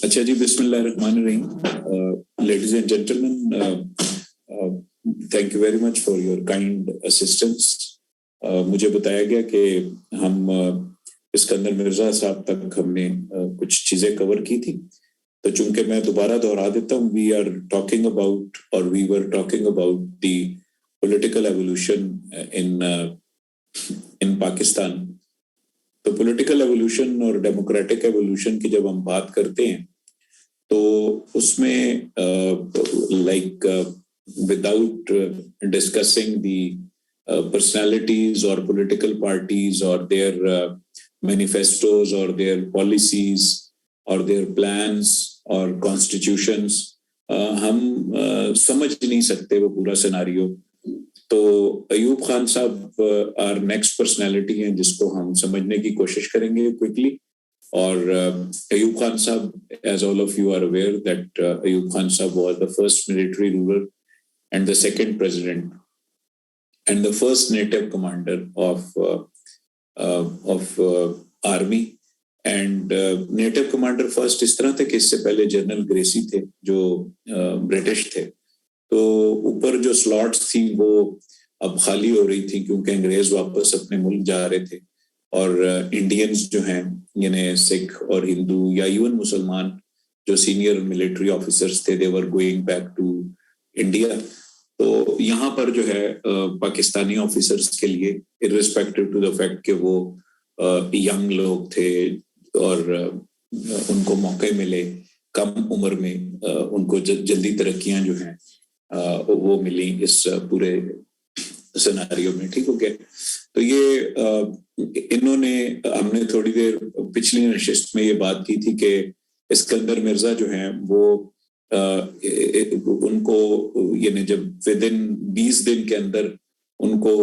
اچھا جی، بسم اللہ الرحمن الرحیم. Ladies and gentlemen, thank you very much for your kind assistance. مجھے بتایا گیا کہ ہم اسکندر مرزا صاحب تک ہم نے کچھ چیزیں کور کی تھی, تو چونکہ میں دوبارہ دہرا دیتا ہوں, وی آر ٹاکنگ اباؤٹ اور we were talking about the political evolution in Pakistan. تو پولیٹیکل ایوولوشن اور ڈیموکریٹک ایوولوشن کی جب ہم بات کرتے ہیں تو اس میں like without discussing the personalities اور پولیٹیکل پارٹیز اور دیئر مینیفیسٹوز اور دیئر پالیسیز اور دیئر پلانس اور کانسٹیٹیوشنز, ہم سمجھ نہیں سکتے وہ پورا سیناریو. تو ایوب خان صاحب آر نیکسٹ پرسنالٹی ہیں جس کو ہم سمجھنے کی کوشش کریں گے کوئکلی. اور ایوب خان صاحب, as all of you are aware that Ayub Khan Sahab was the first military ruler and the second president and the first native commander of army. And native commander first اس طرح تھے کہ اس سے پہلے general Gracey تھے جو British تھے. تو اوپر جو سلاٹس تھی وہ اب خالی ہو رہی تھی کیونکہ انگریز واپس اپنے ملک جا رہے تھے, اور انڈینز جو ہیں یعنی سکھ اور ہندو یا ایون مسلمان جو سینئر ملٹری آفیسرز تھے, they were going back to India. تو یہاں پر جو ہے پاکستانی آفیسرز کے لیے irrespective to the fact کہ وہ ینگ لوگ تھے اور ان کو موقع ملے کم عمر میں, ان کو جلدی ترقیاں جو ہیں وہ ملی اس پورے سیناریو میں. ٹھیک ہو گیا. تو یہ انہوں نے, ہم نے تھوڑی دیر پچھلی نشست میں یہ بات کی تھی کہ اسکندر مرزا جو ہیں وہ ان کو یعنی جب ودن 20 دن کے اندر ان کو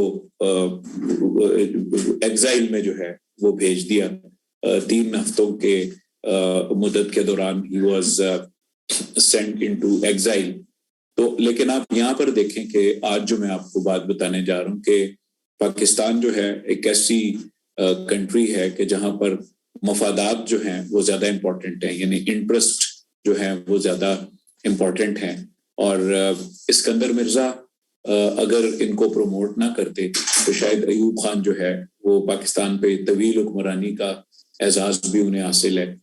ایگزائل میں جو ہے وہ بھیج دیا. 3 ہفتوں کے مدت کے دوران he was sent into exile. تو لیکن آپ یہاں پر دیکھیں کہ آج جو میں آپ کو بات بتانے جا رہا ہوں کہ پاکستان جو ہے ایک ایسی کنٹری ہے کہ جہاں پر مفادات جو ہیں وہ زیادہ امپورٹنٹ ہیں, یعنی انٹرسٹ جو ہیں وہ زیادہ امپورٹنٹ ہیں. اور اسکندر مرزا اگر ان کو پروموٹ نہ کرتے تو شاید ایوب خان جو ہے وہ پاکستان پہ طویل حکمرانی کا اعزاز بھی انہیں حاصل ہے.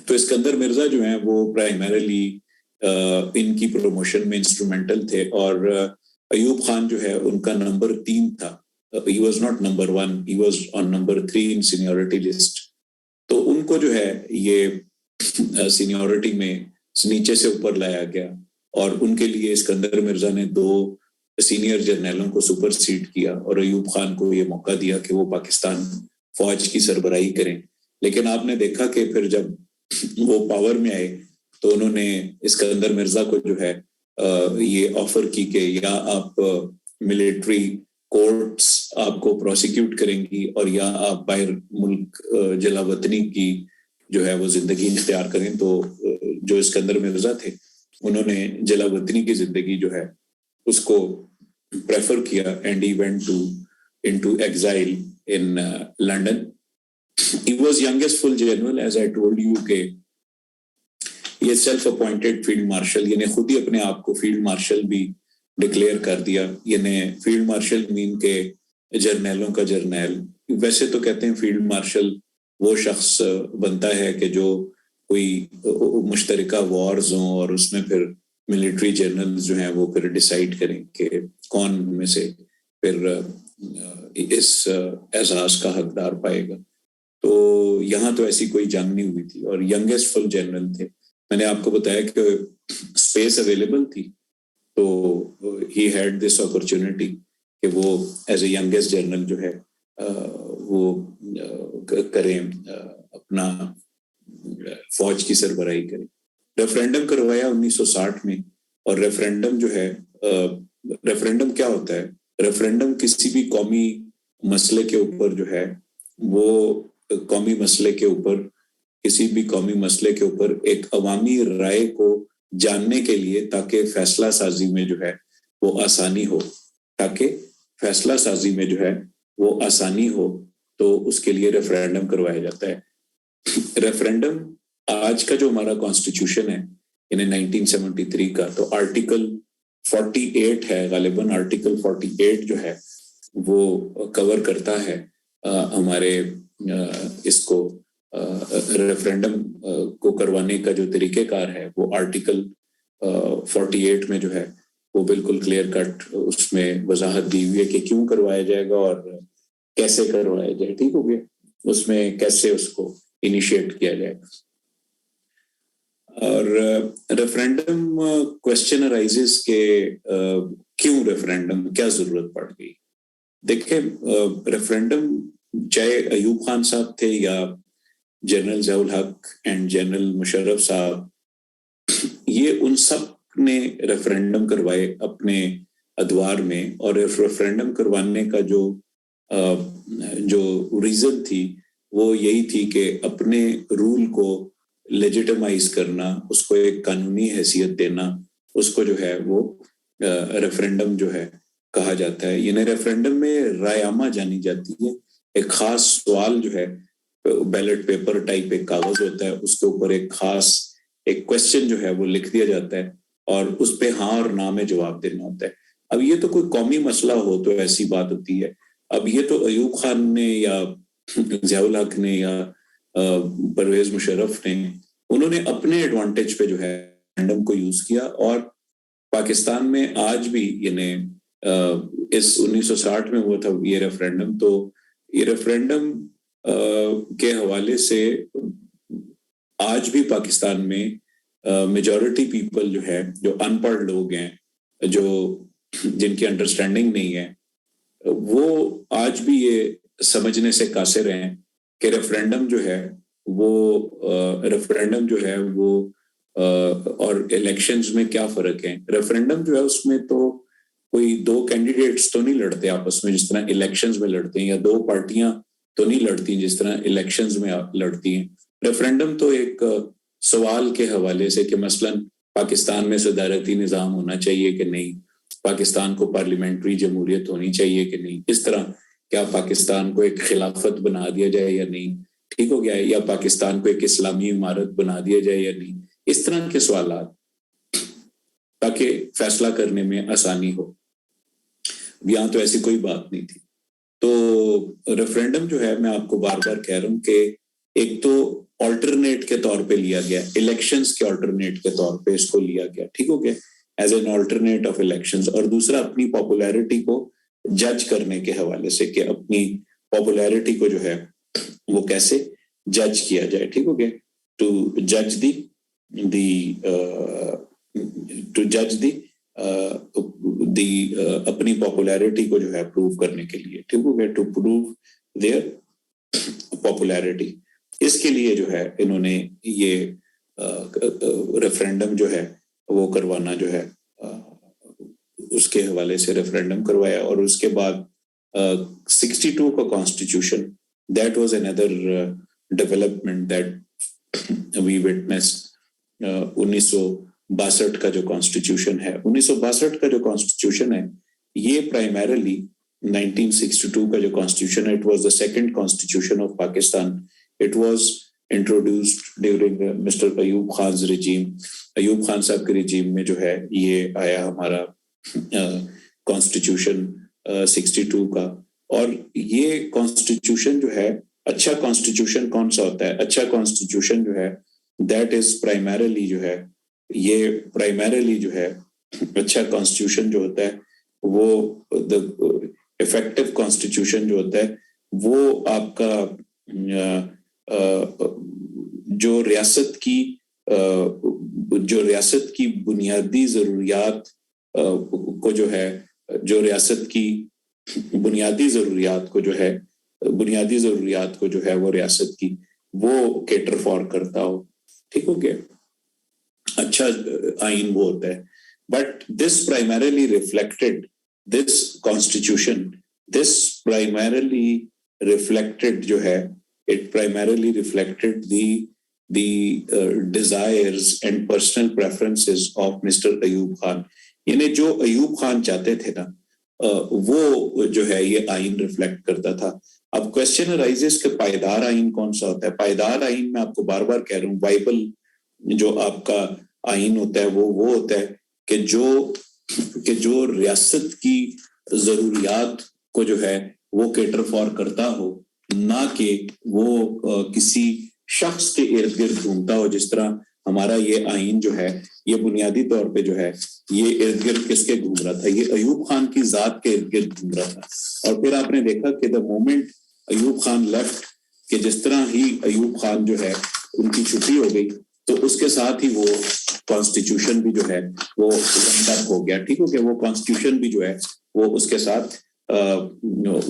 تو اسکندر مرزا جو ہیں وہ پرائمریلی ان کی پروموشن میں انسٹرومنٹل تھے, اور ایوب خان جو ہے ان کا نمبر 3 تھا. He was not number 1, he was on number 3 in seniority list. تو ان کو جو ہے یہ سینیورٹی میں نیچے سے اوپر لایا گیا, اور ان کے لیے اسکندر مرزا نے 2 سینئر جرنیلوں کو سپر سیڈ کیا اور ایوب خان کو یہ موقع دیا کہ وہ پاکستان فوج کی سربراہی کریں. لیکن آپ نے دیکھا کہ پھر جب وہ پاور میں آئے تو انہوں نے اسکندر مرزا کو جو ہے یہ آفر کی کہ یا آپ ملٹری کورٹس آپ کو پروسیکیوٹ کریں گی اور یا آپ باہر ملک جلا وطنی کی جو ہے وہ زندگی اختیار کریں. تو جو اسکندر مرزا تھے انہوں نے جلا وطنی کی زندگی جو ہے اس کو پریفر کیا, and he went into exile in London. He was youngest full general, as I told you کہ یہ سیلف اپوائنٹڈ فیلڈ مارشل, یعنی خود ہی اپنے آپ کو فیلڈ مارشل بھی ڈکلیئر کر دیا. یعنی فیلڈ مارشل مین کے جرنیلوں کا جرنیل. ویسے تو کہتے ہیں فیلڈ مارشل وہ شخص بنتا ہے کہ جو کوئی مشترکہ وارز ہوں اور اس میں پھر ملٹری جنرل جو ہیں وہ پھر ڈیسائیڈ کریں کہ کون میں سے پھر اس اعزاز کا حقدار پائے گا. تو یہاں تو ایسی کوئی جنگ نہیں ہوئی تھی, اور ینگسٹ فل جنرل تھے. میں نے آپ کو بتایا کہ اسپیس اویلیبل تھی, تو ہی ہیڈ دس اپرچونٹی کہ وہ ایز اے ینگسٹ جنرل جو ہے وہ کریں, اپنا فوج کی سربراہی کریں. ریفرینڈم کروایا 1960 میں, اور ریفرینڈم جو ہے, ریفرینڈم کیا ہوتا ہے؟ ریفرینڈم کسی بھی قومی مسئلے کے اوپر جو ہے وہ قومی مسئلے کے اوپر کسی بھی قومی مسئلے کے اوپر ایک عوامی رائے کو جاننے کے لیے, تاکہ فیصلہ سازی میں جو ہے وہ آسانی ہو, تاکہ فیصلہ سازی میں جو ہے وہ آسانی ہو, تو اس کے لیے ریفرینڈم کروایا جاتا ہے. ریفرینڈم آج کا جو ہمارا کانسٹیٹیوشن ہے یعنی 1973 کا، تو آرٹیکل 48 ہے غالباً، آرٹیکل 48 جو ہے وہ کور کرتا ہے ہمارے اس کو ریفرینڈم کو کروانے کا جو طریقہ کار ہے، وہ آرٹیکل 48 میں جو ہے وہ بالکل کلیئر کٹ اس میں وضاحت دی ہوئی ہے کہ کیوں کروایا جائے گا اور کیسے کروایا جائے. ٹھیک ہو گیا، اس میں کیسے اس کو انیشیٹ کیا جائے. اور ریفرینڈم کوشچن ارائزز کہ کیوں ریفرینڈم، کیا ضرورت پڑ گئی. دیکھیں ریفرینڈم چاہے ایوب خان صاحب تھے یا general Zia ul Haq and general Musharraf صاحب، یہ ان سب نے ریفرینڈم کروائے اپنے ادوار میں. اور ریفرینڈم کروانے کا جو ریزن تھی وہ یہی تھی کہ اپنے رول کو لیجیٹمائز کرنا، اس کو ایک قانونی حیثیت دینا، اس کو جو ہے وہ ریفرینڈم جو ہے کہا جاتا ہے. یعنی ریفرینڈم میں رائے عامہ جانی جاتی ہے. ایک خاص سوال جو ہے بیلٹ پیپر ٹائپ ایک کاغذ ہوتا ہے، اس کے اوپر ایک خاص ایک کوشچن جو ہے وہ لکھ دیا جاتا ہے اور اس پہ ہاں اور نہ میں جواب دینا ہوتا ہے. اب یہ تو کوئی قومی مسئلہ ہو تو ایسی بات ہوتی ہے. اب یہ تو ایوب خان نے یا ضیاء الحق نے یا پرویز مشرف نے، انہوں نے اپنے ایڈوانٹیج پہ جو ہے ریفرینڈم کو یوز کیا. اور پاکستان میں آج بھی یعنی اس 1960 میں ہوا تھا یہ ریفرینڈم، تو یہ ریفرینڈم کے حوالے سے آج بھی پاکستان میں میجورٹی پیپل جو ہے، جو ان پڑھ لوگ ہیں، جو جن کی انڈرسٹینڈنگ نہیں ہے، وہ آج بھی یہ سمجھنے سے قاصر ہیں کہ ریفرینڈم جو ہے وہ اور الیکشنز میں کیا فرق ہے. ریفرینڈم جو ہے اس میں تو کوئی دو کینڈیڈیٹس تو نہیں لڑتے آپس میں جس طرح الیکشنز میں لڑتے ہیں، یا دو پارٹیاں تو نہیں لڑتی جس طرح الیکشنز میں لڑتی ہیں. ریفرینڈم تو ایک سوال کے حوالے سے کہ مثلاً پاکستان میں صدارتی نظام ہونا چاہیے کہ نہیں، پاکستان کو پارلیمنٹری جمہوریت ہونی چاہیے کہ نہیں، اس طرح کیا پاکستان کو ایک خلافت بنا دیا جائے یا نہیں، ٹھیک ہو گیا، یا پاکستان کو ایک اسلامی عمارت بنا دیا جائے یا نہیں، اس طرح کے سوالات، تاکہ فیصلہ کرنے میں آسانی ہو. یہاں تو ایسی کوئی بات نہیں تھی. تو ریفرینڈم جو ہے، میں آپ کو بار بار کہہ رہا ہوں کہ ایک تو آلٹرنیٹ کے طور پہ لیا گیا، الیکشنز کے آلٹرنیٹ کے طور پہ اس کو لیا گیا، ٹھیک ہو گیا، as an alternate of elections. اور دوسرا اپنی پاپولیرٹی کو جج کرنے کے حوالے سے کہ اپنی پاپولیرٹی کو جو ہے وہ کیسے جج کیا جائے، ٹھیک ہو گیا، ٹو جج دی اپنی پاپولیرٹی کو جو ہے پروو کرنے کے لیے، ٹھیک ہو گیا، ٹو پروو دیئر پاپولیرٹی. اس کے لیے جو ہے انہوں نے یہ ریفرینڈم جو ہے وہ کروانا جو ہے اس کے حوالے سے ریفرینڈم کروایا. اور اس کے بعد 62 کا constitution, that was under development that we witnessed. 1962 کا جو کانسٹیٹیوشن ہے، 1962 کا جو کانسٹیٹیوشن ہے، یہ پرائمرلی 1962 کا جو کانسٹیٹیوشن ہے، it was the second constitution of Pakistan. It was introduced during Mr. Ayub خان's regime. Ayub Khan صاحب کے رجیم میں جو ہے یہ آیا ہمارا کانسٹیٹیوشن 62 کا. اور یہ کانسٹیٹیوشن جو ہے، اچھا کانسٹیٹیوشن کون سا ہوتا ہے؟ اچھا کانسٹیٹیوشن جو ہے دیٹ از پرائمرلی جو ہے، یہ پرائمرلی جو ہے اچھا کانسٹیٹیوشن جو ہوتا ہے وہ افیکٹو کانسٹیٹیوشن جو ہوتا ہے وہ آپ کا جو ریاست کی بنیادی ضروریات کو جو ہے، جو ریاست کی بنیادی ضروریات کو جو ہے وہ ریاست کی وہ کیٹر فار کرتا ہو، ٹھیک ہو گیا، اچھا آئین وہ ہوتا ہے. But this primarily reflected this constitution, this primarily reflected جو ہے، it primarily reflected the desires and personal preferences of Mr. Ayub Khan. یعنی جو ایوب خان چاہتے تھے نا، وہ جو ہے یہ آئین ریفلیکٹ کرتا تھا. اب کوشچن ارائزز کہ پائیدار آئین کون سا ہوتا ہے. پائیدار آئین میں آپ کو بار بار کہہ رہا ہوں وائبل جو آپ کا آئین ہوتا ہے وہ ہوتا ہے کہ جو ریاست کی ضروریات کو جو ہے وہ کیٹر فار کرتا ہو, نہ کہ وہ کسی شخص کے ارد گرد گھومتا ہو. جس طرح ہمارا یہ آئین جو ہے یہ بنیادی طور پہ جو ہے یہ ارد گرد کس کے گھوم رہا تھا, یہ ایوب خان کی ذات کے ارد گرد گھوم رہا تھا. اور پھر آپ نے دیکھا کہ the moment Ayub Khan left, کہ جس طرح ہی ایوب خان جو ہے ان کی چھٹی ہو گئی تو اس کے ساتھ ہی وہ کانسٹیٹیوشن بھی جو ہے وہ ونڈ اپ ہو گیا. ٹھیک ہو گیا, وہ کانسٹیٹیوشن بھی جو ہے وہ اس کے ساتھ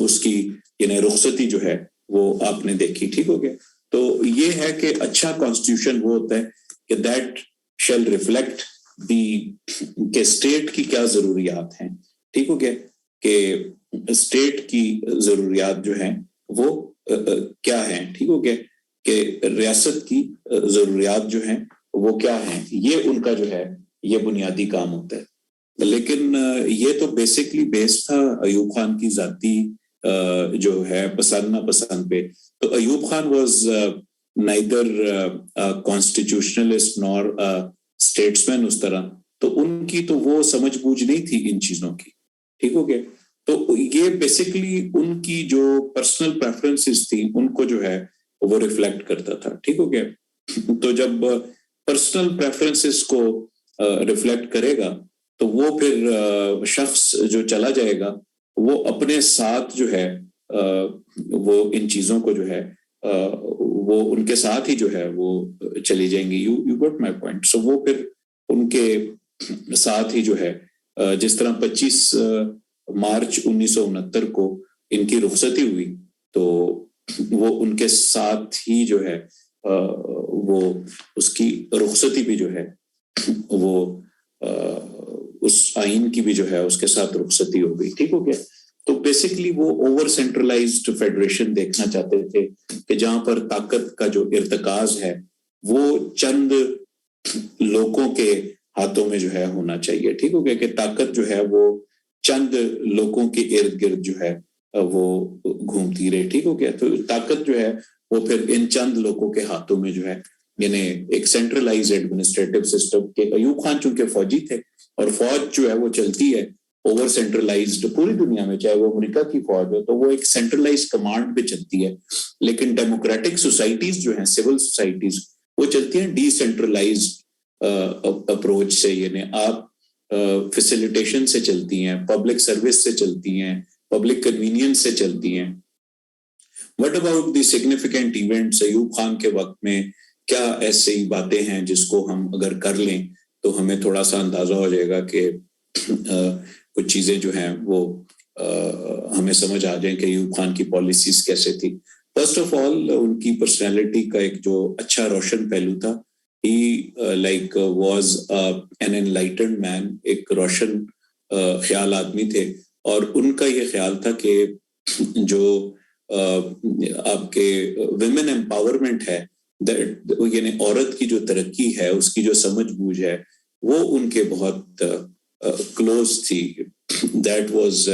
اس کی یعنی رخصتی جو ہے وہ آپ نے دیکھی. ٹھیک ہو گیا, تو یہ ہے کہ اچھا کانسٹیٹیوشن وہ ہوتا ہے کہ دیٹ شیل ریفلیکٹ دی کہ اسٹیٹ کی کیا ضروریات ہیں. ٹھیک ہو گیا, کہ اسٹیٹ کی ضروریات جو ہیں وہ کیا ہیں. ٹھیک ہو گیا, کہ ریاست کی ضروریات جو ہیں وہ کیا ہیں, یہ ان کا جو ہے یہ بنیادی کام ہوتا ہے. لیکن یہ تو بیسکلی بیس تھا ایوب خان کی ذاتی جو ہے پسند نہ پسند پہ. تو Ayub Khan was neither constitutionalist nor statesman اس طرح, تو ان کی تو وہ سمجھ بوجھ نہیں تھی ان چیزوں کی. ٹھیک ہو گیا, تو یہ بیسکلی ان کی جو پرسنل پریفرنسز تھی ان کو جو ہے وہ ریفلیکٹ کرتا تھا. ٹھیک ہو گیا, تو جب پرسنل پریفرنسز کو ریفلیکٹ کرے گا تو وہ پھر شخص جو چلا جائے گا وہ اپنے ساتھ جو ہے وہ ان چیزوں کو جو ہے وہ ان کے ساتھ ہی جو ہے وہ چلی جائیں گی. You got my point. So وہ پھر ان کے ساتھ ہی جو ہے جس طرح 25 مارچ 1969 کو ان کی رخصتی ہوئی تو وہ ان کے ساتھ ہی جو ہے وہ اس کی رخصتی بھی جو ہے وہ اس آئین کی بھی جو ہے اس کے ساتھ رخصتی ہو گئی. ٹھیک ہو گیا, تو بیسکلی وہ اوور سینٹرلائزڈ فیڈریشن دیکھنا چاہتے تھے کہ جہاں پر طاقت کا جو ارتکاز ہے وہ چند لوگوں کے ہاتھوں میں جو ہے ہونا چاہیے. ٹھیک ہو گیا, کہ طاقت جو ہے وہ چند لوگوں کے ارد گرد جو ہے وہ گھومتی رہے. ٹھیک ہو گیا, تو طاقت جو ہے وہ پھر ان چند لوگوں کے ہاتھوں میں جو ہے یعنی ایک سینٹرلائز ایڈمنسٹریٹو سسٹم کے. ایوب خان چونکہ فوجی تھے اور فوج جو ہے وہ چلتی ہے اوور سینٹرلائزڈ پوری دنیا میں, چاہے وہ امریکہ کی فوج ہو تو وہ ایک سینٹرلائزڈ کمانڈ پہ چلتی ہے. لیکن ڈیموکریٹک سوسائٹیز جو ہیں, سول سوسائٹیز, وہ چلتی ہیں ڈی سینٹرلائزڈ اپروچ سے. یعنی آپ فیسیلیٹیشن سے چلتی ہیں, پبلک سروس سے چلتی ہیں, پبلک کنوینئنس سے چلتی ہیں. What about the significant events Ayub Khan کے وقت میں کیا ایسی باتیں ہیں جس کو ہم اگر کر لیں تو ہمیں تھوڑا سا اندازہ ہو جائے گا کہ کچھ چیزیں جو ہیں وہ ہمیں سمجھ آ جائیں کہ ایوب خان کی پالیسیز کیسے تھی. فرسٹ آف آل ان کی پرسنالٹی کا ایک جو اچھا روشن پہلو تھا, ہی لائک واز این انلائٹنڈ مین, ایک روشن خیال آدمی تھے. اور ان کا یہ خیال تھا کہ جو آپ کے ویمن ایمپاورمنٹ ہے, یعنی عورت کی جو ترقی ہے اس کی جو سمجھ بوجھ ہے وہ ان کے بہت کلوز تھی. That was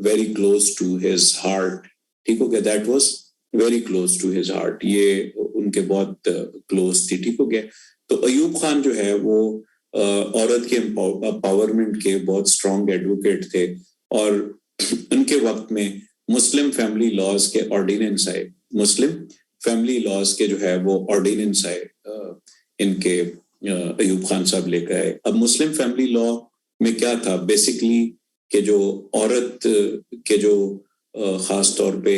very close to his heart. ٹھیک ہو گیا, that was very close to his heart, یہ ان کے بہت کلوز تھی. ٹھیک ہو گیا, تو ایوب خان جو ہے وہ عورت کے امپاورمنٹ کے بہت اسٹرانگ ایڈوکیٹ تھے. اور ان کے وقت میں مسلم فیملی لاز کے آرڈیننس آئے, مسلم فیملی لاز کے جو ہے وہ آرڈیننس آئے ان کے ایوب خان صاحب لے کے آئے. اب مسلم فیملی لا میں کیا تھا بیسکلی کہ جو عورت کے جو خاص طور پہ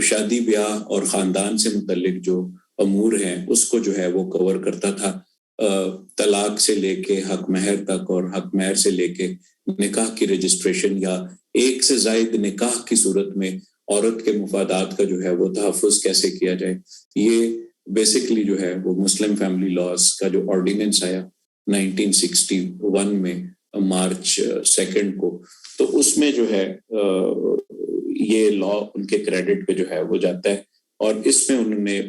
شادی بیاہ اور خاندان سے متعلق جو امور ہیں اس کو جو ہے وہ کور کرتا تھا, طلاق سے لے کے حق مہر تک, اور حق مہر سے لے کے نکاح کی رجسٹریشن یا ایک سے زائد نکاح کی صورت میں عورت کے مفادات کا جو ہے وہ تحفظ کیسے کیا جائے. یہ بیسکلی جو ہے وہ مسلم فیملی لاز کا جو آرڈیننس آیا 1961 میں مارچ 2 کو, تو اس میں جو ہے یہ لا ان کے کریڈٹ پہ جو ہے وہ جاتا ہے. اور اس میں انہوں نے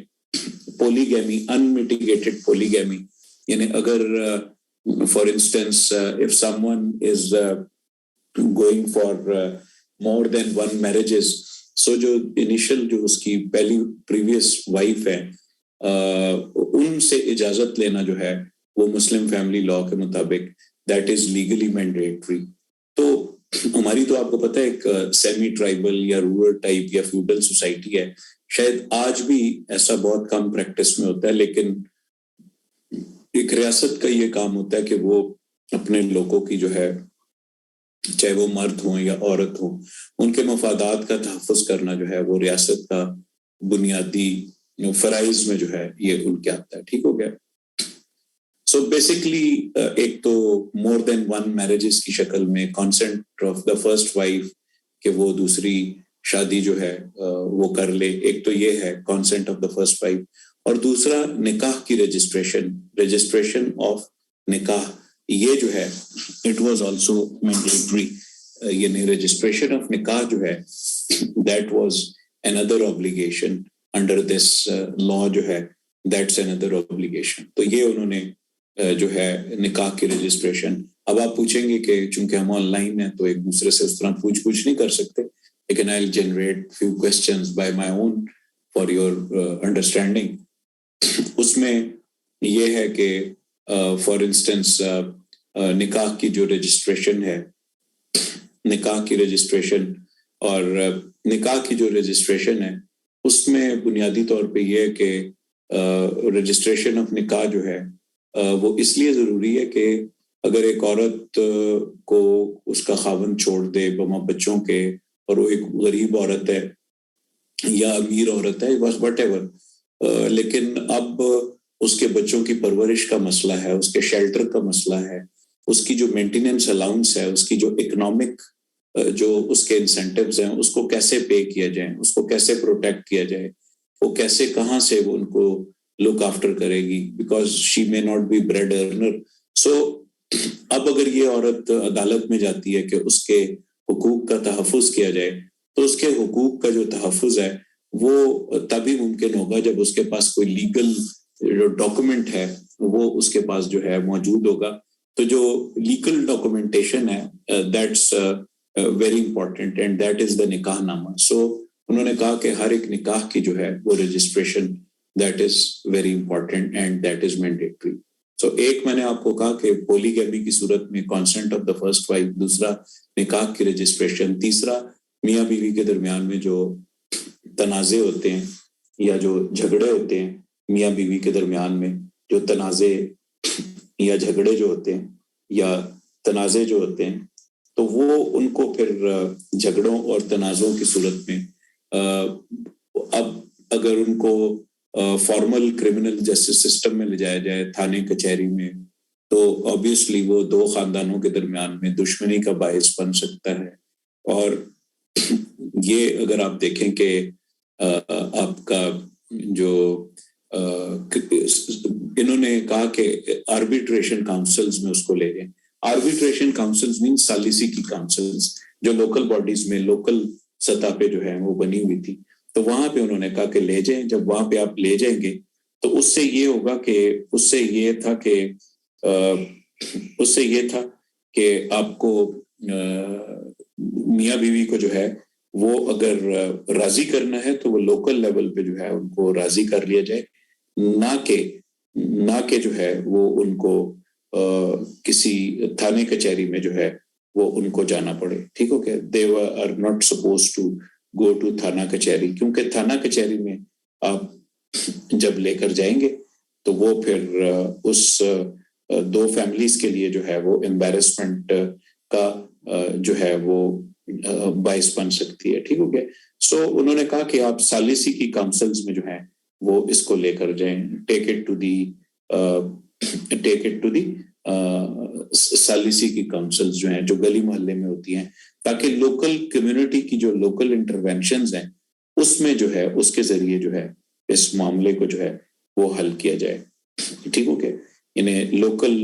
پولیگیمی, انمیٹیگیٹڈ پولیگیمی, یعنی اگر for instance if someone is going for more than one marriages, سو جو انیشل جو اس کی پہلی پریویس وائف ہے ان سے اجازت لینا جو ہے وہ مسلم فیملی لا کے مطابق دیٹ از لیگلی مینڈیٹری. تو ہماری تو آپ کو پتہ ہے ایک سیمی ٹرائبل یا رورل ٹائپ یا فیوڈل سوسائٹی ہے, شاید آج بھی ایسا بہت کم پریکٹس میں ہوتا ہے, لیکن ایک ریاست کا یہ کام ہوتا ہے کہ وہ اپنے لوگوں کی جو ہے چاہے وہ مرد ہوں یا عورت ہوں ان کے مفادات کا تحفظ کرنا جو ہے وہ ریاست کا بنیادی فرائض میں جو ہے یہ ان کے آتا ہے. ٹھیک ہو گیا. سو بیسکلی ایک تو مور دین ون میرجز کی شکل میں consent of the first wife کہ وہ دوسری شادی جو ہے وہ کر لے, ایک تو یہ ہے consent of the first wife, اور دوسرا نکاح کی رجسٹریشن آف نکاح, یہ جو ہے اٹ واز آلسو مینڈیٹری. یعنی رجسٹریشن آف نکاح جو ہے that was another obligation under this law جو ہے that's another obligation. تو یہ انہوں نے جو ہے نکاح کی رجسٹریشن. اب آپ پوچھیں گے کہ چونکہ ہم آن لائن ہیں تو ایک دوسرے سے اس طرح پوچھ نہیں کر سکتے, لیکن I'll generate few questions by my own for your understanding. اس میں یہ ہے کہ فار انسٹنس نکاح کی جو رجسٹریشن ہے, نکاح کی رجسٹریشن اور نکاح کی جو رجسٹریشن ہے اس میں بنیادی طور پہ یہ ہے کہ رجسٹریشن آف نکاح جو ہے وہ اس لیے ضروری ہے کہ اگر ایک عورت کو اس کا خاوند چھوڑ دے بما بچوں کے, اور وہ ایک غریب عورت ہے یا امیر عورت ہے وٹ ایور, لیکن اب اس کے بچوں کی پرورش کا مسئلہ ہے, اس کے شیلٹر کا مسئلہ ہے, اس کی جو مینٹیننس الاؤنس ہے, اس کی جو اکنامک جو اس کے انسینٹیوز ہیں اس کو کیسے پے کیا جائے, اس کو کیسے پروٹیکٹ کیا جائے, وہ کیسے کہاں سے وہ ان کو لک آفٹر کرے گی, because she may not be bread earner. So اب اگر یہ عورت عدالت میں جاتی ہے کہ اس کے حقوق کا تحفظ کیا جائے, تو اس کے حقوق کا جو تحفظ ہے وہ تبھی ممکن ہوگا جب اس کے پاس کوئی لیگل ڈاکومنٹ ہے وہ اس کے پاس جو ہے موجود ہوگا. تو جو لیگل ڈاکومنٹیشن ہے that's very important and that is the nikah nama. سو انہوں نے کہا کہ ہر ایک نکاح کی جو ہے وہ registration that is very important and that is mandatory. So ایک میں نے آپ کو کہا کہ پولیگیمی کی صورت میں consent of the first wife, دوسرا نکاح کی رجسٹریشن, تیسرا میاں بیوی کے درمیان میں جو تنازع ہوتے ہیں یا جو جھگڑے ہوتے ہیں میاں بیوی کے درمیان میں, جو تنازع یا جھگڑے جو ہوتے ہیں یا تنازع جو ہوتے ہیں, تو وہ ان کو پھر جھگڑوں اور تنازعوں کی صورت میں اب اگر ان کو فارمل کرمنل جسٹس سسٹم میں لے جایا جائے تھانے کچہری میں, تو آبویسلی وہ دو خاندانوں کے درمیان میں دشمنی کا باعث بن سکتا ہے. اور یہ اگر آپ دیکھیں کہ آپ کا جو انہوں نے کہا کہ آربیٹریشن کاؤنسلز میں اس کو لے جائیں. آربیٹریشن کاؤنسلز مین سالیسی کی کاؤنسلز جو لوکل باڈیز میں لوکل سطح پہ جو ہے وہ بنی ہوئی تھی, تو وہاں پہ انہوں نے کہا کہ لے جائیں. جب وہاں پہ آپ لے جائیں گے تو اس سے یہ ہوگا کہ اس سے یہ تھا کہ آپ کو میاں بیوی کو جو ہے وہ اگر راضی کرنا ہے تو وہ لوکل لیول پہ جو ہے ان کو راضی کر لیا جائے, نہ کہ جو ہے وہ ان کو کسی تھانے کچہری میں جو ہے وہ ان کو جانا پڑے. ٹھیک ہو گیا. they are not supposed to go to تھانہ کچہری, کیونکہ تھانہ کچہری میں آپ جب لے کر جائیں گے تو وہ پھر اس دو فیملیز کے لیے جو ہے وہ امبیرسمنٹ کا جو ہے وہ باعث بن سکتی ہے. ٹھیک ہو گیا. سو انہوں نے کہا کہ آپ سالیسی کی کاؤنسلز میں جو ہے وہ اس کو لے کر جائیں, ٹیک اٹ ٹو دی سالیسی کی کاؤنسلز جو ہیں جو گلی محلے میں ہوتی ہیں, تاکہ لوکل کمیونٹی کی جو لوکل انٹرونشنز ہیں اس میں جو ہے اس کے ذریعے جو ہے اس معاملے کو جو ہے وہ حل کیا جائے. ٹھیک ہو گیا. انہیں لوکل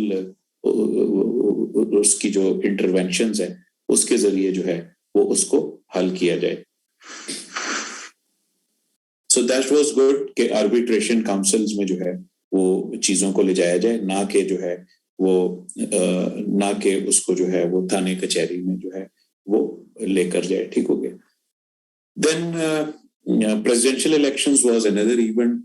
اس کی جو انٹرونشنز ہیں اس کے ذریعے جو ہے وہ اس کو حل کیا جائے. سو دیٹ واز گڈ کہ آربیٹریشن کاؤنسلز میں جو ہے وہ چیزوں کو لے جایا جائے, نہ کہ جو ہے وہ نہ کہ اس کو جو ہے وہ تھانے کچہری میں جو ہے وہ لے کر جائے. ٹھیک ہو گیا. Then presidential elections was another event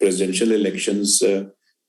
presidential elections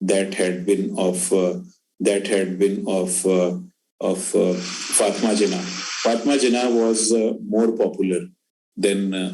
that had been of Fatima Jinnah. Fatima Jinnah was more popular than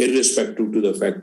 irrespective to the fact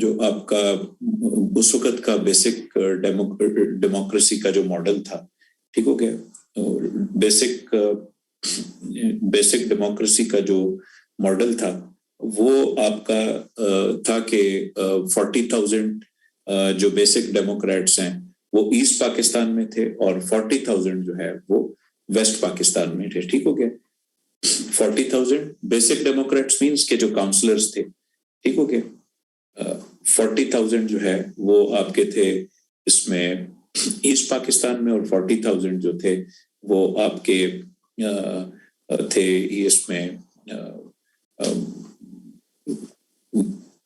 جو آپ کا اس وقت کا بیسک ڈیموکریسی کا جو ماڈل تھا، ٹھیک ہو گیا، بیسک ڈیموکریسی کا جو ماڈل تھا وہ آپ کا تھا کہ 40,000 جو بیسک ڈیموکریٹس ہیں وہ ایسٹ پاکستان میں تھے اور 40,000 جو ہے وہ ویسٹ پاکستان میں تھے، ٹھیک ہو گیا۔ 40,000 بیسک ڈیموکریٹس مینس کے جو کاؤنسلرز تھے، ٹھیک ہو گیا۔ 40,000 جو ہے وہ آپ کے تھے اس میں ایسٹ پاکستان میں، اور 40,000 جو تھے وہ آپ کے تھے اس میں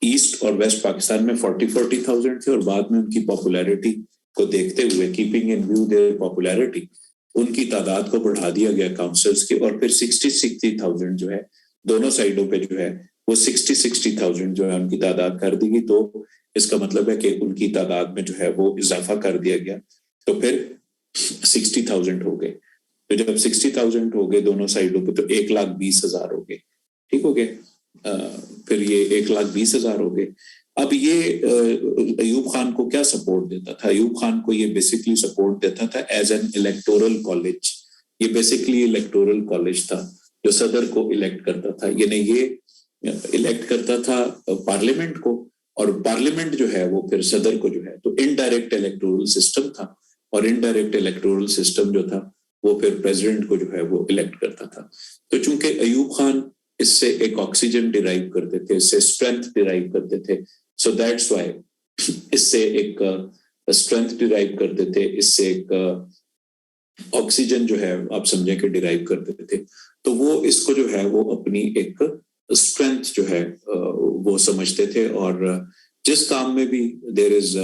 ایسٹ اور ویسٹ پاکستان میں 40,000 تھے، اور بعد میں ان کی پاپولیرٹی کو دیکھتے ہوئے، keeping in view their popularity, ان کی تعداد کو بڑھا دیا گیا کاؤنسلز کی، اور پھر 60,000 جو ہے دونوں سائڈوں پہ جو ہے وہ 60,000 جو ہے ان کی تعداد کر دی گئی۔ تو اس کا مطلب ہے کہ ان کی تعداد میں جو ہے وہ اضافہ کر دیا گیا، تو پھر 60,000 ہو گئے۔ تو جب 60,000 ہو گئے دونوں سائڈوں پہ تو 1,20,000 ہو گئے، ٹھیک ہو گئے۔ پھر یہ 1,20,000 ہو گئے۔ اب یہ ایوب خان کو کیا سپورٹ دیتا تھا؟ ایوب خان کو یہ بیسکلی سپورٹ دیتا تھا ایز این الیکٹورل کالج۔ یہ بیسکلی الیکٹورل کالج تھا جو صدر کو الیکٹ کرتا تھا، یعنی یہ الیکٹ کرتا تھا پارلیمنٹ کو، اور پارلیمنٹ جو ہے وہ پھر صدر کو جو ہے، تو انڈائریکٹ الیکٹورل سسٹم تھا، اور انڈائریکٹ الیکٹورل سسٹم جو تھا وہ پھر پریزیڈنٹ کو جو ہے وہ الیکٹ کرتا تھا۔ تو چونکہ ایوب خان اس سے ایک آکسیجن ڈیرائیو کرتے تھے، اس سے اسٹرینتھ ڈیرائیو کرتے تھے، سو دیٹس وائی اس سے ایک اسٹرینتھ ڈیرائیو کرتے تھے، اس سے ایک آکسیجن جو ہے آپ سمجھیں کہ ڈیرائیو کرتے تھے، تو وہ اس کو جو ہے وہ اپنی ایک اسٹرینتھ جو ہے وہ سمجھتے تھے۔ اور جس کام میں بھی دیر از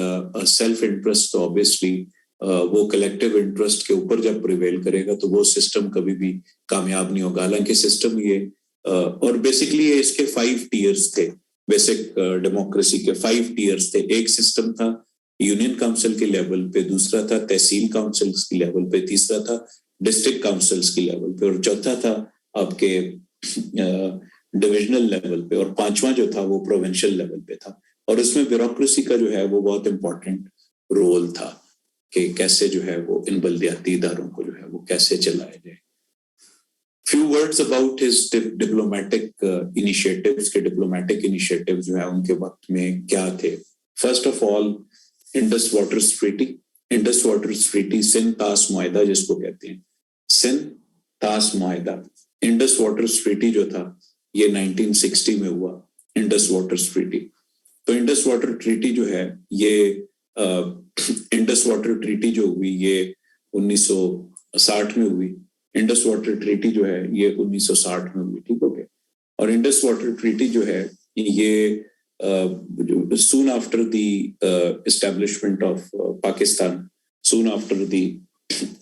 سیلف انٹرسٹ، تو آبویسلی وہ کلیکٹیو انٹرسٹ کے اوپر جب پریویل کرے گا تو وہ سسٹم کبھی بھی کامیاب نہیں ہوگا۔ حالانکہ سسٹم یہ اور بیسکلی اس کے 5 ٹیئرز تھے، بیسک ڈیموکریسی کے 5 ٹیئرز تھے۔ ایک سسٹم تھا یونین کاؤنسل کے لیول پہ، دوسرا تھا تحصیل کاؤنسلز کی لیول پہ، تیسرا تھا ڈسٹرکٹ کاؤنسلز کی لیول پہ، اور چوتھا تھا آپ کے ڈویژنل لیول پہ، اور پانچواں جو تھا وہ پروونشل لیول پہ تھا۔ اور اس میں بیوروکریسی کا جو ہے وہ بہت امپورٹنٹ رول تھا کہ کیسے جو ہے وہ ان بلدیاتی اداروں کو جو ہے وہ کیسے چلایا جائے۔ few words about his diplomatic initiatives کے ڈپلومیٹک انیشیٹو جو ہے ان کے وقت میں کیا تھے۔ First of all Indus waters treaty, Indus waters treaty, Sindh طاس معاہدہ جس کو کہتے ہیں، سندھ طاس معاہدہ۔ انڈس واٹرز ٹریٹی جو تھا یہ 1960 میں ہوا، انڈس واٹرز ٹریٹی۔ تو انڈس واٹر ٹریٹی جو ہے یہ انڈس واٹر ٹریٹی جو ہوئی یہ 1960 میں ہوئی۔ انڈس واٹر ٹریٹی جو ہے یہ 1960 میں ہوئی، ٹھیک ہو گیا۔ اور انڈس واٹر ٹریٹی جو ہے یہ soon after the establishment of Pakistan، soon after the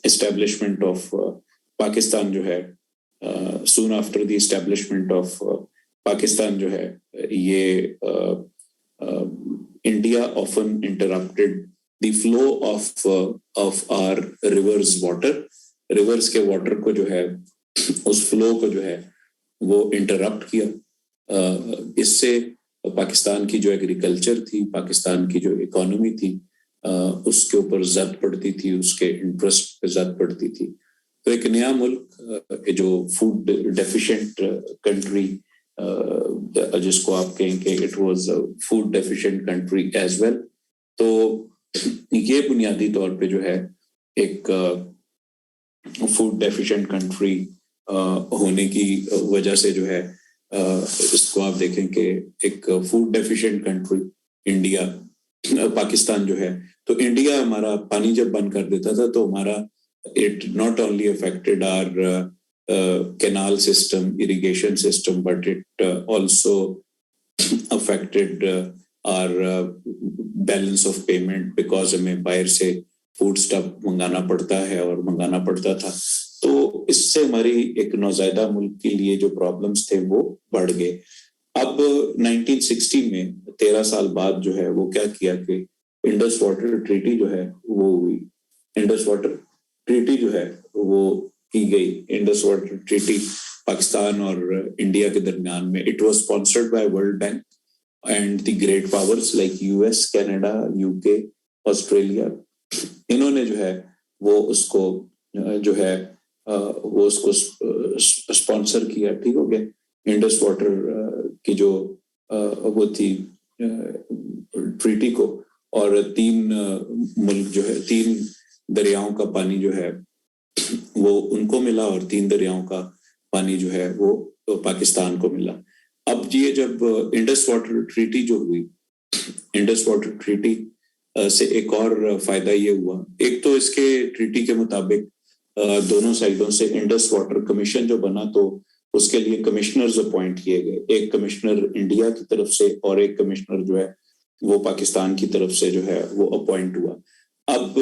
establishment of Pakistan جو ہے soon after the establishment of Pakistan جو ہے یہ India often interrupted the flow of our rivers water، rivers کے water کو جو ہے اس فلو کو جو ہے وہ انٹرپٹ کیا۔ اس سے پاکستان کی جو ایگریکلچر تھی، پاکستان کی جو اکانومی تھی، اس کے اوپر زد پڑتی تھی، اس کے انٹرسٹ پہ زد پڑتی تھی۔ تو ایک نیا ملک جو فوڈ ڈیفیشینٹ کنٹری جس کو آپ کہیں کہ it was food deficient country as well, تو یہ بنیادی طور پہ جو ہے ایک فوڈ ڈیفیشینٹ کنٹری ہونے کی وجہ سے جو ہے اس کو آپ دیکھیں کہ ایک food deficient country India, Pakistan جو ہے، تو انڈیا ہمارا پانی جب بند کر دیتا تھا تو ہمارا it not only affected our canal system, irrigation system, but it also affected our balance of payment because ہمیں باہر سے فوڈ سٹف منگانا پڑتا ہے اور منگانا پڑتا تھا۔ تو اس سے ہماری ایک نوزائیدہ ملک کے لیے جو پرابلمس تھے وہ بڑھ گئے۔ اب 1960 میں 13 سال بعد جو ہے وہ کیا کیا کہ انڈس واٹر ٹریٹی جو ہے وہ ہوئی، انڈس واٹر ٹریٹی جو ہے وہ کی گئی۔ انڈس واٹر ٹریٹی پاکستان اور انڈیا کے درمیان میں، it was sponsored by world bank, and the great powers like US, Canada, UK, Australia, انہوں نے جو ہے وہ اس کو جو ہے وہ اس کو اسپانسر کیا. ٹھیک ہو گیا. انڈس واٹر کی جو وہ تھی ٹریٹی کو, اور 3 ملک جو ہے 3 دریاؤں کا پانی جو ہے وہ ان کو ملا, اور 3 دریاؤں کا پانی جو ہے وہ پاکستان کو ملا. اب یہ جب انڈس واٹر ٹریٹی جو ہوئی, انڈس واٹر ٹریٹی سے ایک اور فائدہ یہ ہوا. ایک تو اس کے ٹریٹی کے مطابق دونوں سائڈوں سے انڈس واٹر کمیشن جو بنا, تو اس کے لیے کمشنرز اپوائنٹ کیے گئے. ایک کمشنر انڈیا کی طرف سے اور ایک کمشنر جو ہے وہ پاکستان کی طرف سے جو ہے وہ اپوائنٹ ہوا. اب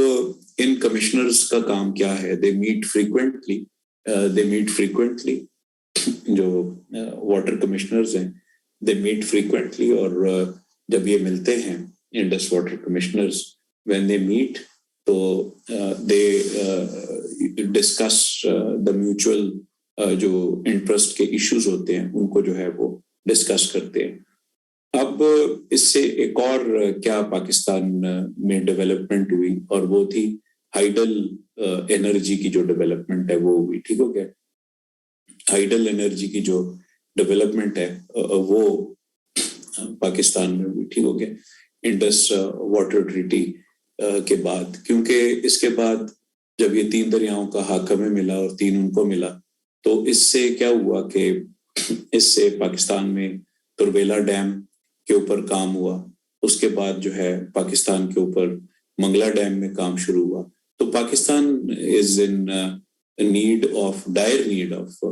ان کمشنرز کا کام کیا ہے؟ دے میٹ فریکوینٹلی جو واٹر کمشنرز ہیں دے میٹ فریکوینٹلی, اور جب یہ ملتے ہیں Indus water commissioners, when they meet تو دے ڈسکس دا میوچل جو انٹرسٹ کے ایشوز ہوتے ہیں ان کو جو ہے وہ ڈسکس کرتے ہیں. اب اس سے ایک اور کیا پاکستان میں ڈیولپمنٹ ہوئی, اور وہ تھی ہائیڈل انرجی کی جو ڈیولپمنٹ ہے وہ ہوئی. ٹھیک ہو گیا. ہائیڈل انرجی کی جو ڈیولپمنٹ ہے وہ پاکستان میں ہوئی. ٹھیک ہو گیا. انڈس واٹر ٹریٹی کے بعد, کیونکہ اس کے بعد جب یہ 3 دریاؤں کا حق ہمیں ملا اور 3 ان کو ملا, تو اس سے کیا ہوا کہ اس سے پاکستان میں تربیلا ڈیم کے اوپر کام ہوا. اس کے بعد جو ہے پاکستان کے اوپر منگلا ڈیم میں کام شروع ہوا. تو Pakistan is in dire need of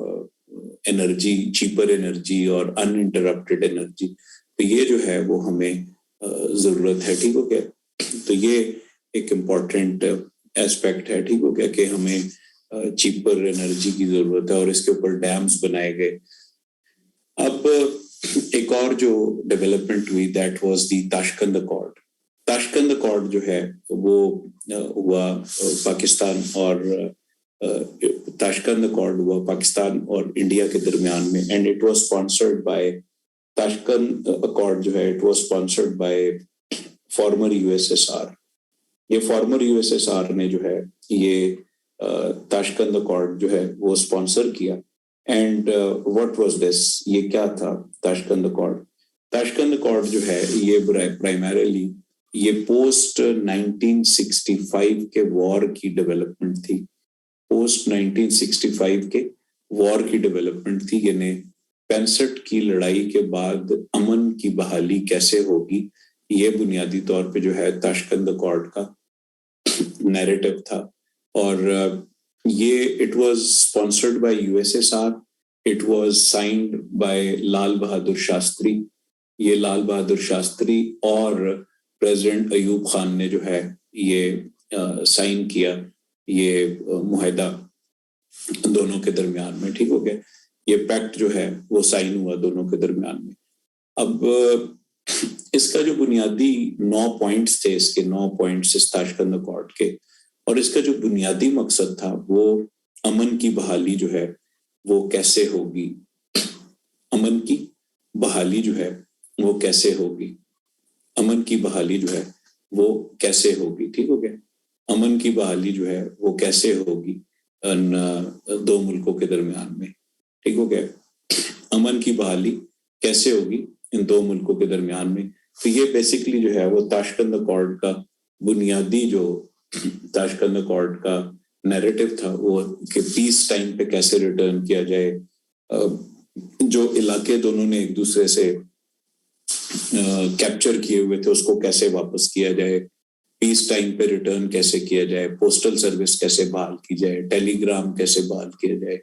energy, cheaper energy اور ان انٹرپٹیڈ انرجی. تو یہ جو ہے وہ ہمیں ضرورت ہے. ٹھیک ہو گیا. تو یہ ایک امپورٹنٹ ایسپیکٹ ہے. ٹھیک ہو گیا کہ ہمیں چیپر انرجی کی ضرورت ہے, اور اس کے اوپر ڈیمز بنائے گئے. اب ایک اور جو ڈیولپمنٹ ہوئی, that was the Tashkent accord. Tashkent accord جو ہے وہ ہوا پاکستان اور تاشقند اکارڈ ہوا پاکستان اور انڈیا کے درمیان میں, and it was sponsored by Tashkent accord جو ہے it was sponsored by former USSR. یہ فارمر USSR نے جو ہے یہ تاشقند اکارڈ جو ہے وہ اسپانسر کیا. اینڈ واٹ واز دس, یہ کیا تھا تاشقند اکارڈ؟ تاشقند اکارڈ جو ہے یہ پرائمریلی یہ پوسٹ 1965 کے وار کی ڈیولپمنٹ تھی. پوسٹ 1965 کے وار کی ڈیولپمنٹ تھی, یعنی 65 کی لڑائی کے بعد امن کی بحالی کیسے ہوگی, یہ بنیادی طور پہ جو ہے تاشقند اکارڈ کا نیریٹو تھا. اور یہ it was sponsored by USSR, it was signed by Lal Bahadur Shastri. یہ لال بہادر شاستری اور پریزیڈنٹ ایوب خان نے جو ہے یہ سائن کیا یہ معاہدہ دونوں کے درمیان میں. ٹھیک ہو گیا. یہ پیکٹ جو ہے وہ سائن ہوا دونوں کے درمیان میں. اب اس کا جو بنیادی 9 پوائنٹس تھے, اس کے 9 پوائنٹس اس تاشقند اکارڈ کے, اور اس کا جو بنیادی مقصد تھا وہ امن کی بحالی جو ہے وہ کیسے ہوگی. امن کی بحالی جو ہے وہ کیسے ہوگی. امن کی بحالی جو ہے وہ کیسے ہوگی. ٹھیک ہو گیا. امن کی بحالی جو ہے وہ کیسے ہوگی ان 2 ملکوں کے درمیان میں. ٹھیک ہو گیا. امن کی بحالی کیسے ہوگی ان 2 ملکوں کے درمیان میں. تو یہ بیسیکلی جو ہے وہ تاشقند اکارڈ کا بنیادی جو تاشقند اکارڈ کا نیریٹو تھا وہ کہ پیس ٹائم پہ کیسے ریٹرن کیا جائے, جو علاقے دونوں نے ایک دوسرے سے کیپچر کیے ہوئے تھے اس کو کیسے واپس کیا جائے, پیس ٹائم پہ ریٹرن کیسے کیا جائے, پوسٹل سروس کیسے بحال کی جائے, ٹیلی گرام کیسے بحال کیا جائے,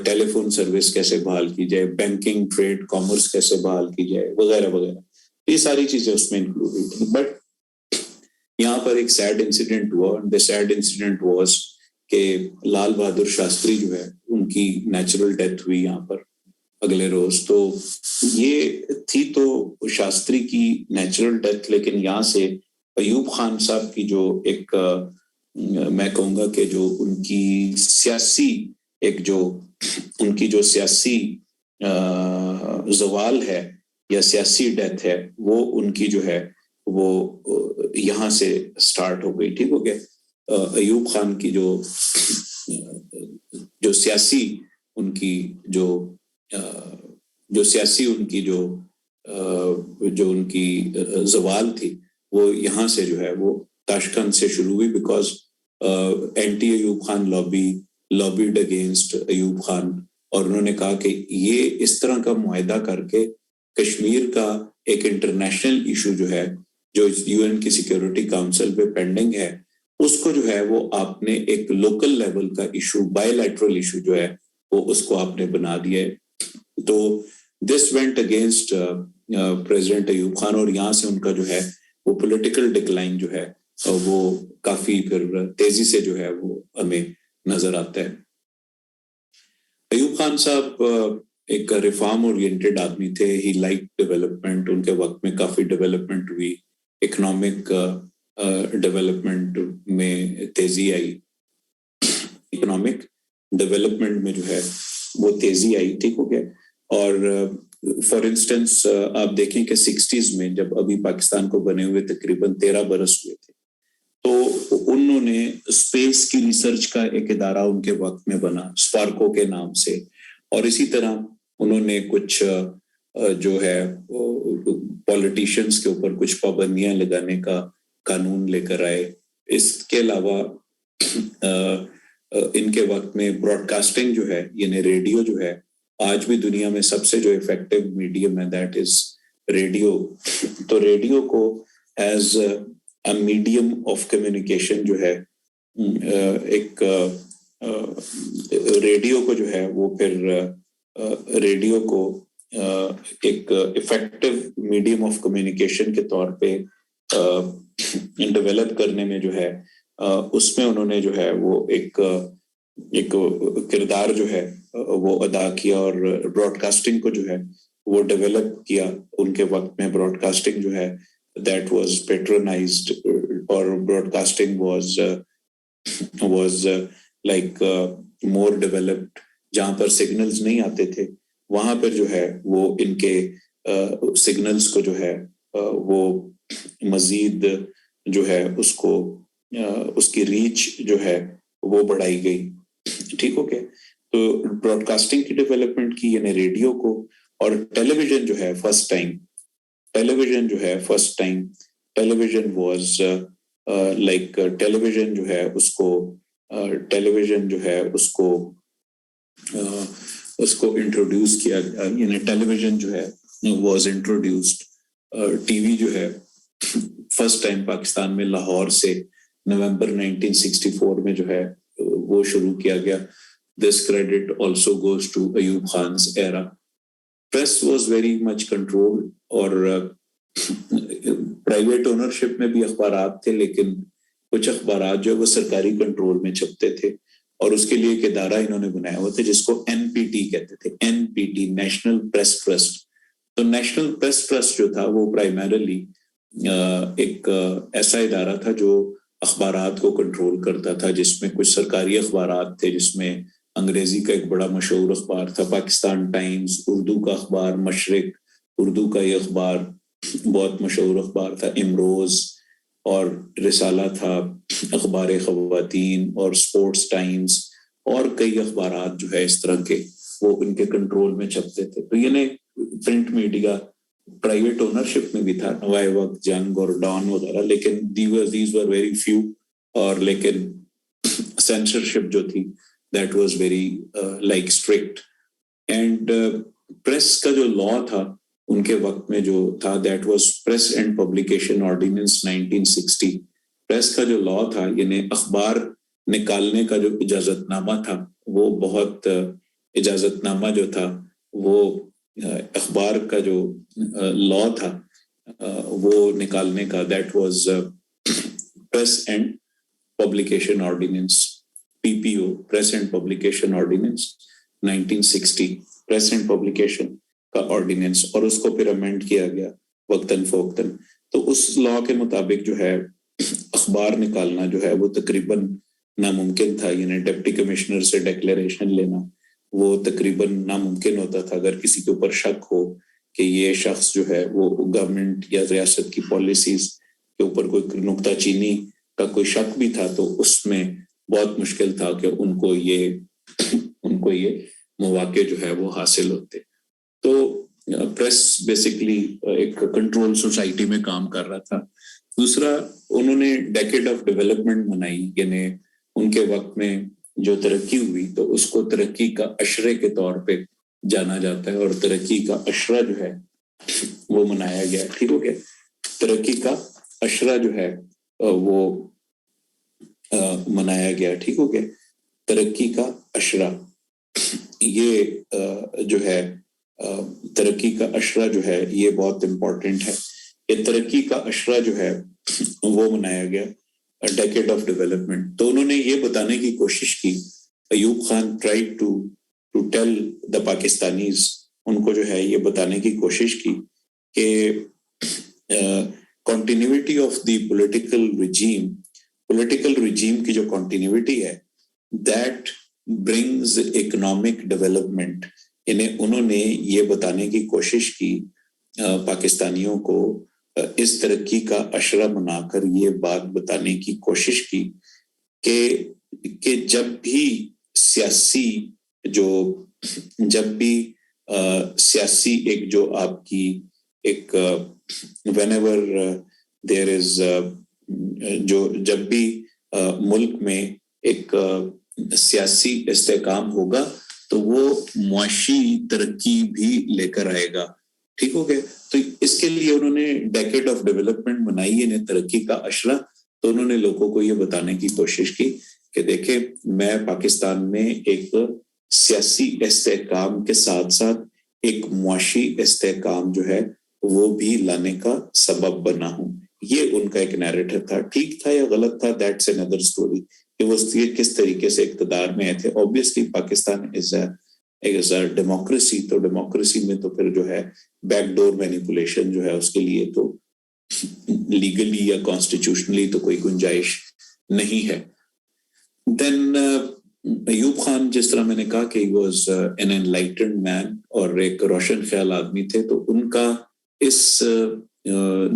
ٹیلی فون سروس کیسے بحال کی جائے, بینکنگ, ٹریڈ, کامرس کیسے بحال کی جائے, وغیرہ وغیرہ. یہ ساری چیزیں اس میں انکلوڈ ہوئی تھیں. بٹ یہاں پر ایک سیڈ انسیڈنٹ ہوا. دی سیڈ انسیڈنٹ واز کہ لال بہادر شاستری جو ہے ان کی نیچرل ڈیتھ ہوئی یہاں پر اگلے روز. تو یہ تھی تو شاستری کی نیچرل ڈیتھ, لیکن یہاں سے ایوب خان صاحب کی جو ایک میں کہوں گا کہ جو ان کی سیاسی ایک جو ان کی جو سیاسی زوال ہے یا سیاسی ڈیتھ ہے وہ ان کی جو ہے وہ یہاں سے سٹارٹ ہو گئی. ٹھیک ہو گیا. ایوب خان کی جو سیاسی ان کی جو سیاسی ان کی جو ان کی زوال تھی وہ یہاں سے جو ہے وہ تاشقند سے شروع ہوئی, because anti Ayub Khan lobbied against Ayub Khan, اور انہوں نے کہا کہ یہ اس طرح کا معاہدہ کر کے کشمیر کا ایک انٹرنیشنل ایشو جو ہے جو یو این کی سیکیورٹی کاؤنسل پہ پینڈنگ ہے اس کو جو ہے وہ آپ نے ایک لوکل لیول کا ایشو, بائی لیٹرل ایشو جو ہے وہ اس کو آپ نے بنا دیا ہے. تو this went against president Ayub Khan, اور یہاں سے ان کا جو ہے وہ پولیٹیکل ڈکلائن جو ہے وہ کافی پھر تیزی سے جو ہے وہ ہمیں نظر آتا ہے. ایوب خان صاحب ایک ریفارم اورینٹیڈ آدمی تھے. ہی لائک ڈیولپمنٹ, ان کے وقت میں کافی ڈیولپمنٹ ہوئی, اکنامک ڈیولپمنٹ میں تیزی آئی, اکنامک ڈیولپمنٹ میں جو ہے وہ تیزی آئی. ٹھیک ہو گیا. اور فار انسٹنس آپ دیکھیں کہ 60s میں جب ابھی پاکستان کو بنے ہوئے تقریباً 13 برس ہوئے تھے, تو انہوں نے اسپیس کی ریسرچ کا ایک ادارہ ان کے وقت میں بنا اسپارکو کے نام سے, اور اسی طرح انہوں نے کچھ جو ہے پولیٹیشینز کے اوپر کچھ پابندیاں لگانے کا قانون لے کر آئے. اس کے علاوہ ان کے وقت میں براڈ کاسٹنگ جو ہے یعنی ریڈیو جو ہے آج بھی دنیا میں سب سے جو افیکٹو میڈیم ہے دیٹ از ریڈیو. تو ریڈیو کو as a medium of communication جو ہے ایک ریڈیو کو جو ہے وہ پھر ریڈیو کو ایک افیکٹو میڈیم آف کمیونیکیشن کے طور پہ ڈیولپ کرنے میں جو ہے اس میں انہوں نے جو ہے وہ ایک کردار جو ہے وہ ادا کیا, اور براڈ کاسٹنگ کو جو ہے وہ ڈیولپ کیا. ان کے وقت میں براڈ کاسٹنگ جو ہے دیٹ واز پیٹرنائزڈ, اور broadcasting was like more developed. جہاں پر سگنلز نہیں آتے تھے وہاں پر جو ہے وہ ان کے سگنلز کو جو ہے وہ مزید جو ہے اس کی ریچ جو ہے وہ بڑھائی گئی. ٹھیک ہو گیا. تو براڈ کاسٹنگ کی ڈیولپمنٹ کی یعنی ریڈیو کو, اور ٹیلی ویژن جو ہے first time television was like television جو ہے اس کو انٹروڈیوس کیا, یعنی ٹیلی ویژن جو ہے واز انٹروڈیوسڈ. ٹی وی جو ہے فرسٹ ٹائم پاکستان میں لاہور سے نومبر 1964 میں جو ہے وہ شروع کیا گیا. This credit also goes to Ayub Khan's era. Press was very much controlled, اور پرائیویٹ اونرشپ میں بھی اخبارات تھے, لیکن کچھ اخبارات جو ہے وہ سرکاری کنٹرول میں چھپتے تھے, اور اس کے لیے ایک ادارہ انہوں نے بنایا ہوا تھا جس کو NPT کہتے تھے, NPT نیشنل پریس ٹرسٹ. تو نیشنل پریس ٹرسٹ جو تھا وہ پرائمرلی ایک ایسا ادارہ تھا جو اخبارات کو کنٹرول کرتا تھا, جس میں کچھ سرکاری اخبارات تھے, جس میں انگریزی کا ایک بڑا مشہور اخبار تھا پاکستان ٹائمز, اردو کا اخبار مشرق, اردو کا یہ اخبار بہت مشہور اخبار تھا امروز, اور رسالہ تھا, اخبار خواتین اور سپورٹس ٹائمز, اور کئی اخبارات جو ہے اس طرح کے وہ ان کے کنٹرول میں چھپتے تھے. تو یہ پرنٹ میڈیا پرائیویٹ اونرشپ میں بھی تھا, نوائے وقت, جنگ اور ڈان وغیرہ, لیکن دیز ور ویری فیو, اور لیکن سینسرشپ جو تھی that was very like strict. And press کا جو law تھا ان کے وقت میں جو تھا that was Press and Publication Ordinance 1960. Press کا جو law تھا یعنی اخبار نکالنے کا جو اجازت نامہ تھا وہ بہت اجازت نامہ جو تھا وہ اخبار کا جو law تھا وہ نکالنے کا that was Press and Publication Ordinance, PPO, Press and Publication Ordinance 1960, Press and Publication کا آرڈیننس, اور اس کو پھر امینڈ کیا گیا وقتاً فوقتاً. تو اس لاء کے مطابق جو ہے اخبار نکالنا جو ہے وہ تقریباً ناممکن تھا, یعنی ڈپٹی کمشنر سے ڈیکلیریشن لینا وہ تقریباً ناممکن ہوتا تھا. اگر کسی کے اوپر شک ہو کہ یہ شخص جو ہے وہ گورنمنٹ یا ریاست کی پالیسیز کے اوپر کوئی نکتہ چینی کا کوئی شک بھی تھا تو اس میں بہت مشکل تھا کہ ان کو یہ مواقع جو ہے وہ حاصل ہوتے. تو پریس بیسیکلی ایک کنٹرول سوسائٹی میں کام کر رہا تھا. دوسرا انہوں نے ڈیکیڈ آف ڈیولپمنٹ منائی, یعنی ان کے وقت میں جو ترقی ہوئی تو اس کو ترقی کا عشرے کے طور پہ جانا جاتا ہے, اور ترقی کا عشرہ جو ہے وہ منایا گیا. ٹھیک ہو گیا, ترقی کا عشرہ جو ہے وہ منایا گیا. ٹھیک ہو گیا, ترقی کا عشرہ یہ جو ہے ترقی کا عشرہ جو ہے یہ بہت امپورٹنٹ ہے. یہ ترقی کا عشرہ جو ہے وہ منایا گیا, ڈیکیڈ آف ڈیولپمنٹ. تو انہوں نے یہ بتانے کی کوشش کی, Ayub Khan tried to tell the Pakistanis, ان کو جو ہے یہ بتانے کی کوشش کی کہ continuity of the political regime کی جو کنٹینیوٹی ہے دیٹ برنگز اکنامک ڈیولپمنٹ. انہوں نے یہ بتانے کی کوشش کی پاکستانیوں کو, اس ترقی کا عشرہ منا کر یہ بات بتانے کی کوشش کی کہ جب بھی سیاسی ایک جو آپ کی ایک whenever there is جب بھی ملک میں ایک سیاسی استحکام ہوگا تو وہ معاشی ترقی بھی لے کر آئے گا. ٹھیک ہو گیا, تو اس کے لیے انہوں نے ڈیکیڈ آف ڈیولپمنٹ منائی, یعنی ترقی کا عشرہ. تو انہوں نے لوگوں کو یہ بتانے کی کوشش کی کہ دیکھیں میں پاکستان میں ایک سیاسی استحکام کے ساتھ ساتھ ایک معاشی استحکام جو ہے وہ بھی لانے کا سبب بنا ہوں. یہ ان کا ایک نیریٹو تھا. ٹھیک تھا یا غلط تھا, دیٹس another story. کہ وہ کس طریقے سے اقتدار میں آئے تھے. Obviously Pakistan is a democracy, تو ڈیموکریسی میں تو پھر جو ہے بیک ڈور مینیپولیشن جو ہے اس کے لیے تو لیگلی یا کانسٹیٹیوشنلی تو کوئی گنجائش نہیں ہے. دین ایوب خان, جس طرح میں نے کہا کہ he was an enlightened man اور ایک روشن خیال آدمی تھے, تو ان کا اس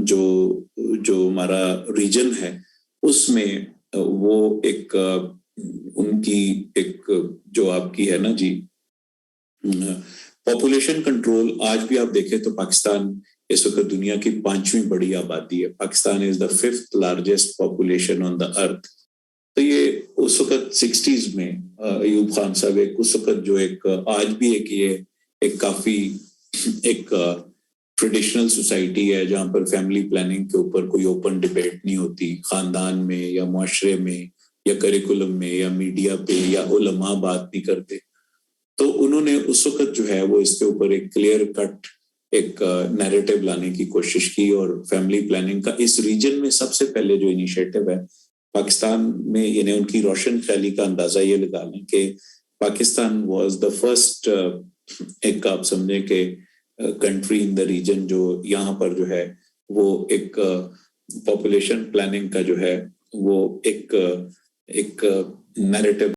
جو ہمارا ریجن ہے اس میں وہ ایک ان کی ایک جو آپ کی ہے نا جی پاپولیشن کنٹرول. آج بھی آپ دیکھیں تو پاکستان اس وقت دنیا کی 5ویں بڑی آبادی ہے. پاکستان از دا 5th largest population on the earth. تو یہ اس وقت 60s میں ایوب خان صاحب ایک اس وقت جو ایک آج بھی ایک کافی ایک ٹریڈیشنل سوسائٹی ہے جہاں پر فیملی پلاننگ کے اوپر کوئی اوپن ڈیبیٹ نہیں ہوتی, خاندان میں یا معاشرے میں یا کریکولم میں یا میڈیا پہ یا علماء بات نہیں کرتے. تو انہوں نے اس وقت جو ہے وہ اس کے اوپر ایک کلیئر کٹ ایک نیریٹو لانے کی کوشش کی, اور فیملی پلاننگ کا اس ریجن میں سب سے پہلے جو انیشیٹو ہے پاکستان میں, یعنی ان کی روشن خیالی کا اندازہ یہ لگا لیں کہ پاکستان واز دا فرسٹ ایک آپ سمجھیں کہ کنٹری ان دا ریجن جو یہاں پر جو ہے وہ ایک پاپولیشن پلاننگ کا جو ہے وہ ایک نیریٹو